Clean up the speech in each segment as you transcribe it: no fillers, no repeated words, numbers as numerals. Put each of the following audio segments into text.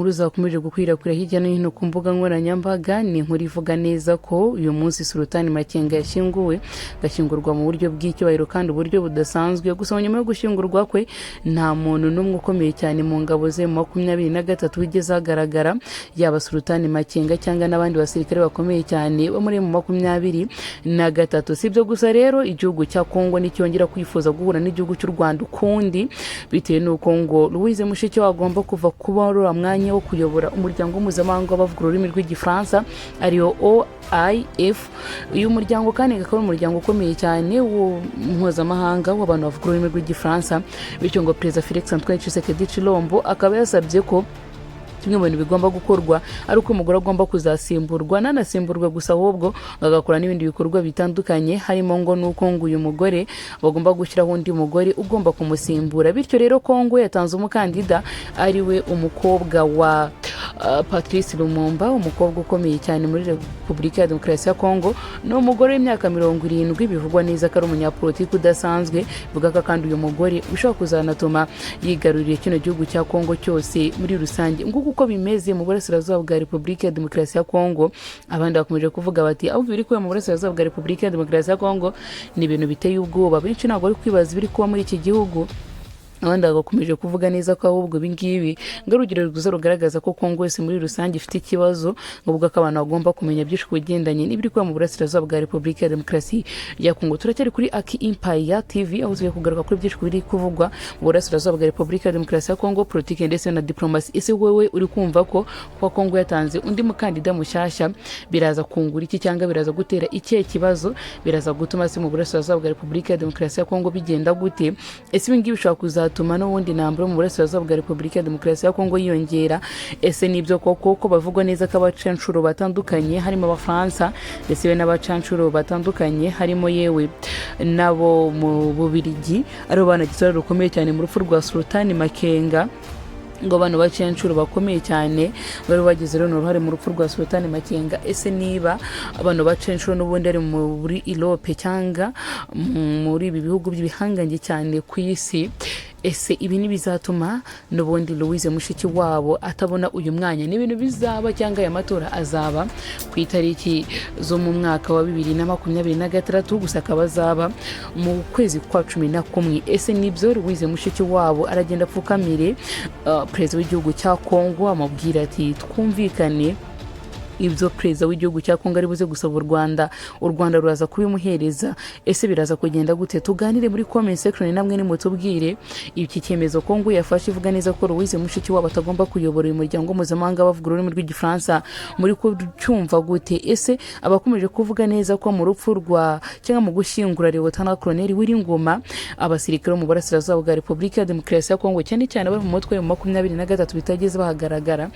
inkuru zakomeje gukwirakwira hirya no hino ku mbuga nkoranyambaga. Ni inkuru ivuga neza ko uyu munsi Sultani Makenga yashyinguwe, gashyingurwa mu buryo bw'icyubahiro kandi uburyo budasanzwe. Gusa nyuma yo gushyingurwa kwe nta muntu n'umwe ukomeye cyane mu ngabo ze mu 23 wigeze agaragara, yaba Sultani Makenga cyangwa n'abandi basirikare bakomeye cyane bo muri mu 23. Si ibyo gusa rero, igihugu cya Kongo nicyongera kwifuza guhura n'igihugu cy'u Rwanda ukundi, bitewe n'uko ngo Louise Mushikiwabo agomba kuva kuba mwanya wo kuyobora umuryango mpuzamahanga w'abavuga ururimi rw'igifaransa ariyo OIF. Uyu muryango kandi akaba umuryango ukomeye cyane mpuzamahanga w'abantu bavuga ururimi rw'igifaransa, bityo ngo Perezida Felix Antoine Tshisekedi Tshilombo akaba yasabye ko kimwe mu bintu bigomba gukorwa ari uko umugore agomba kuzasimburwa, nanasimburwa gusa ahubwo agakora n'ibindi bikorwa bitandukanye, harimo ngo nuko ngo uyu mugore bagomba gushyiraho undi mugore ugomba kumusimbura. Bityo rero Kongo yatanze umukandida ari we umukobwa wa Patrice Lumumba, umukobwa ukomeye cyane muri Repubulika ya Demokarasi ya Kongo. No umugore w'imyaka 70, bivugwa neza ko ari umunyapolitiki udasanzwe, bivuga ko kandi uyu mugore ushobora kuzanatuma yigarurira kino gihugu cya Kongo cyose muri rusange. Uko bimeze mu burasirazuba bwa Repubulika ya Demokarasi ya Kongo, abandi bakomeje kuvuga bati aho biri kuba mu burasirazuba bwa Repubulika ya Demokarasi ya Kongo ni ibintu biteye ubwoba. Benshi ntabwo ari kwibaza biri kuba muri iki gihugu, abandi bakomeje kuvuga neza ko ahubwo bingibi ngarugiro rwiza rugaragaza ko Kongo yose muri rusange ifite ikibazo, ngombwa ko abantu bagomba kumenya byinshi kugendanye n'ibiri kuba mu burasirazuba bwa Repubulika ya Demokarasi ya Kongo. Turacyari kuri Aki Empire TV, aho tugiye kugaruka kuri byinshi biri kuvugwa mu burasirazuba bwa Repubulika ya Demokarasi ya Kongo, politike ndetse na diplomasi. Ese wewe uri kumva ko kwa Kongo yatanze undi mukandida mushyashya biraza kungura iki cyangwa biraza gutera ikihe kibazo, biraza gutuma se mu burasirazuba bwa Repubulika ya Demokarasi ya Kongo bigenda gute? Ese ibingibi bishobora tuma n'ubundi ntambwe mu burasirazuba bwa Repubulika ya Demokarasi ya Kongo yiyongera? Ese nibyo koko ko bavugwa neza ko abacancuro batandukanye harimo Abafaransa ndetse n'abacancuro batandukanye harimo yewe nabo mu Bubiligi ari banagize rukomeye cyane mu rupfu rwa Sultani Makenga, ngo abantu bacancuro bakomeye cyane bari bagize uruhare mu rupfu rwa Sultani Makenga. Ese niba abantu bacancuro n'ubundi ari muri Europe cyangwa muri ibi bihugu by'ibihanganye cyane ku isi, ese ibi nibizatuma n'ubundi Louise Mushikiwabo atabona uyu mwanya? Ni ibintu bizaba cyangwa aya matora azaba ku itariki zo mu mwaka wa 2026, gusa akaba azaba mu kwezi kwa 11. Ese nibyo Louise Mushikiwabo aragenda apfukamire perezida w'igihugu cya Kongo amubwira ati twumvikane ibyo perezida w'igihugu cya Kongo ari buze gusaba u Rwanda ruraza kubimuhereza? Ese biraza kugenda gute? Tuganire muri comment section, namwe nimutubwire iki cyemezo Kongo yafashe ivuga neza ko Louise Mushikiwabo atagomba kuyobora uyu muryango mpuzamahanga bavuga ururimi rw'igifaransa, muri ko cyumva gute? Ese abakomeje kuvuga neza ko mu rupfu rwa cyangwa mu gushyingura Lieutenant Colonel Wiringoma abasirikare mu burasirazuba bwa Repubulika ya Demokarasi ya Kongo cyane cyane bari mu mutwe mu 23 bitageze bahagaragara,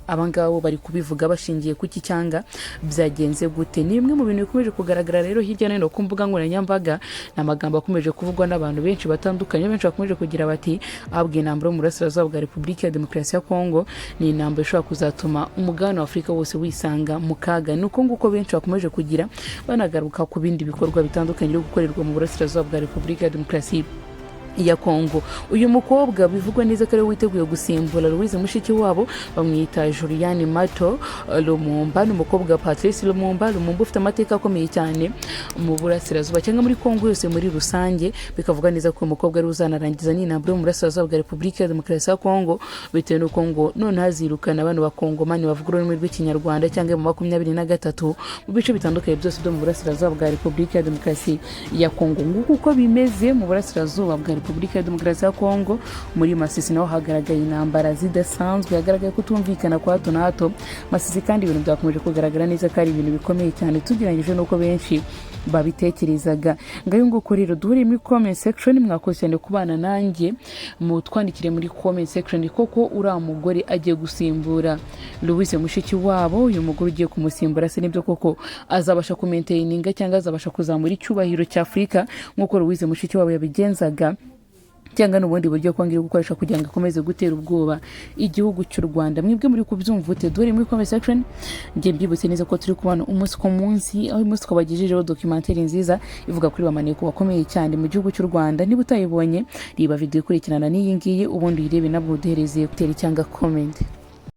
abangabo bari kubivuga bashingiye kuki cyanga byagenze gute? Ni bimwe mu bintu bikomeje kugaragara rero hirya no hino ku mbuga nkoranyambaga, n'amagambo akomeje kuvugwa n'abantu benshi batandukanye. Benshi bakomeje kugira bati abwe intambwe mu burasirazuba bwa Repubulika ya Demokarasi ya Kongo ni intambwe ishobora kuzatuma umugabane wa Afurika wose wisanga mu kaga. Nuko nguko benshi bakomeje kugira banagaruka ku bindi bikorwa bitandukanye byo gukorerwa mu burasirazuba bwa Repubulika ya Demokarasi ya Kongo. Uyu mukobwa bivugwa neza ko ari witeguye gusimbura Louise Mushikiwabo, bamwita Juliane Mato Lumumba, n'umukobwa Patrice Lumumba. Lumumba ufite amateka akomeye cyane mu burasirazuba cyangwa muri Kongo yose muri rusange, bikavuga neza ko umukobwa ari uzanarangiza n'intambwe mu burasirazuba bwa Repubulika ya Demokarasi ya Kongo, bitewe n'uko ngo none hazirukana abantu bakongomani bavuga ururimi rw'ikinyarwanda cyangwa mu 23 mu bice bitandukanye byose byo mu burasirazuba bwa Repubulika ya Demokarasi ya Kongo. Nguko uko bimeze mu burasirazuba bwa Repubulika ya Demokarasi ya Kongo, muri Masisi naho hagaragaye intambara zidasanzwe, hagaragaye kutumvikana kwa hato na hato. Masisi kandi ibintu byakomeje kugaragara neza ko ari ibintu bikomeye cyane tugereranyije nuko benshi babitekerezaga. Ngayo nguko rero duhure muri comment section, mwakoze cyane kubana nanjye, mutwandikire muri comment section koko uriya mugore agiye gusimbura Louise Mushikiwabo, uyu mugore ugiye kumusimbura se nibyo koko azabasha kumaintaininga cyangwa azabasha kuzamura icyubahiro cya Afurika nk'uko Louise Mushikiwabo yabigenzaga, cyangwa n'ubundi buryo kongera gukoresha kugira ngo akomeze gutera ubwoba igihugu cy'u Rwanda? Mwebwe muri kubyumva ute? Dore muri comment section. Ngiye mbibutse neza ko turi kubana umunsi ku munsi, aho umunsi twabagejejeho documentaire nziza ivuga kuri bamaneko bakomeye cyane mu gihugu cy'u Rwanda. Niba utayibonye riba video ikurikirana n'iyi ngiyi, ubundi uyirebe nabwo uduhereze gutera cyangwa comment.